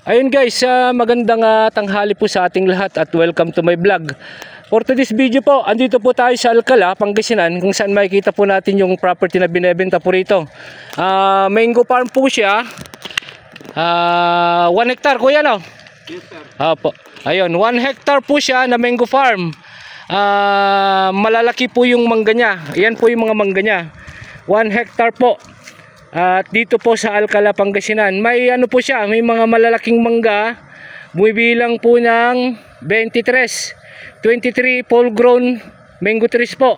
Ayun guys, magandang tanghali po sa ating lahat at welcome to my vlog. For today's video po, andito po tayo sa Alcala, Pangasinan, kung saan makikita po natin yung property na binebenta po rito. Mango farm po siya. 1 hectare kuya, no? Yes sir. Opo. Ayun, 1 hectare po siya na mango farm. Malalaki po yung mangga niya. Ayan po yung mga mangga niya. 1 hectare po. At dito po sa Alcala, Pangasinan, may ano po siya, may mga malalaking mangga, bumibilang po ng 23 full grown mango trees po.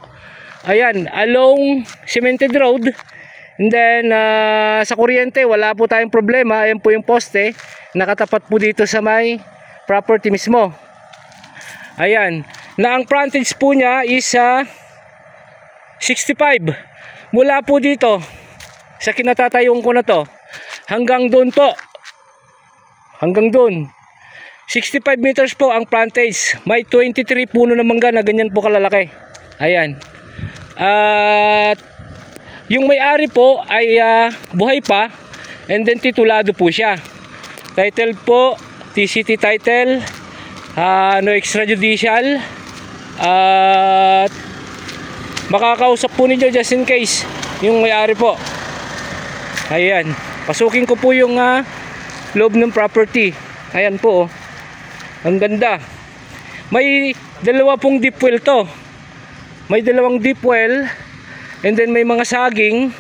Ayan, along cemented road. And then sa kuryente wala po tayong problema. Ayan po yung poste, nakatapat po dito sa may property mismo. Ayan, na ang frontage po niya is 65 mula po dito sa kinatatayong ko na to hanggang doon po, hanggang doon 65 meters po ang frontage. May 23 puno ng mangga na ganyan po kalalaki. Ayan. At yung may-ari po ay buhay pa, and then titulado po siya. Title po TCT title, no extrajudicial. At makakausap po ninyo just in case yung may-ari po. Ayan, pasukin ko po yung loob ng property. Ayan po, oh. Ang ganda. May dalawa pong deep well to. May dalawang deep well. And then may mga saging.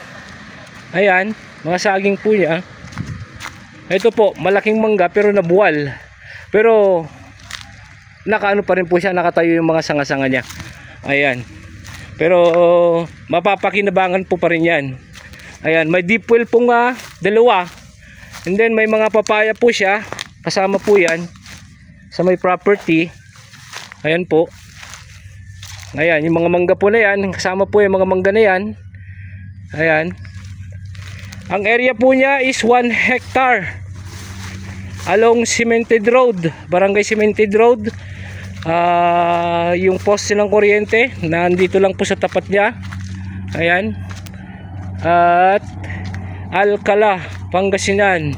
Ayan, mga saging po niya. Ito po, malaking mangga pero nabuwal. Pero nakaano pa rin po siya, nakatayo yung mga sanga-sanga niya. Ayan. Pero mapapakinabangan po pa rin yan. Ayan, may deep well pong dalawa. And then may mga papaya po siya. Kasama po yan sa may property. Ayan po. Ayan, yung mga mangga po na yan. Kasama po yung mga mangga na yan. Ayan. Ang area po niya is 1 hectare. Along Cemented Road. Barangay Cemented Road. Yung poste ng kuryente nandito lang po sa tapat niya. Ayan. At Alcala, Pangasinan.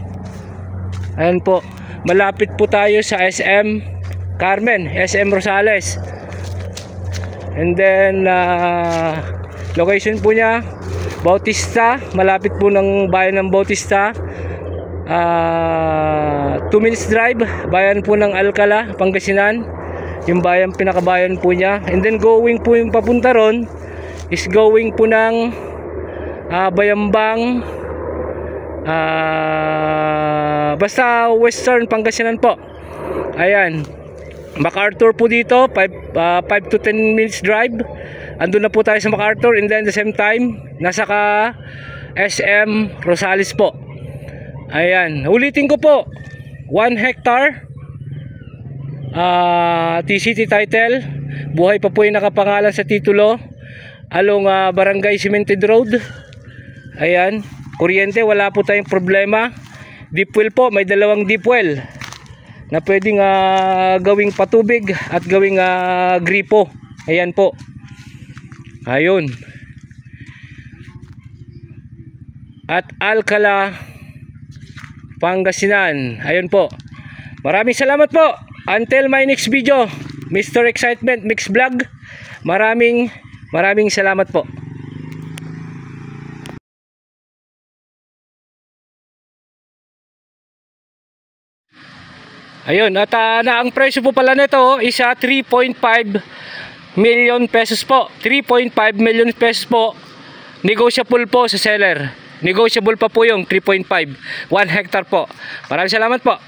Ayan po, malapit po tayo sa SM Carmen, SM Rosales. And then location po niya Bautista, malapit po ng bayan ng Bautista. 2 minutes drive, bayan po ng Alcala, Pangasinan. Yung bayan, pinakabayan po niya. And then going po yung papunta ron is going po ng Bayambang, basta Western Pangasinan po. Ayan, MacArthur po dito, 5 to 10 minutes drive. Andun na po tayo sa MacArthur. And then the same time nasa ka SM Rosales po. Ayan, ulitin ko po, 1 hectare, TCT title, buhay pa po yung nakapangalan sa titulo, along Barangay Cemented Road. Ayan, kuryente wala po tayong problema. Deep well po, may dalawang deep well na pwedeng gawing patubig at gawing gripo. Ayan po. Ayun. At Alcala, Pangasinan. Ayun po. Maraming salamat po. Until my next video, Mr. Excitement Mix Vlog. Maraming salamat po. Ayun, at na ang presyo po pala nito is 3.5 million pesos po. 3.5 million pesos po. Negotiable po sa seller. Negotiable pa po yung 3.5. 1 hectare po. Maraming salamat po.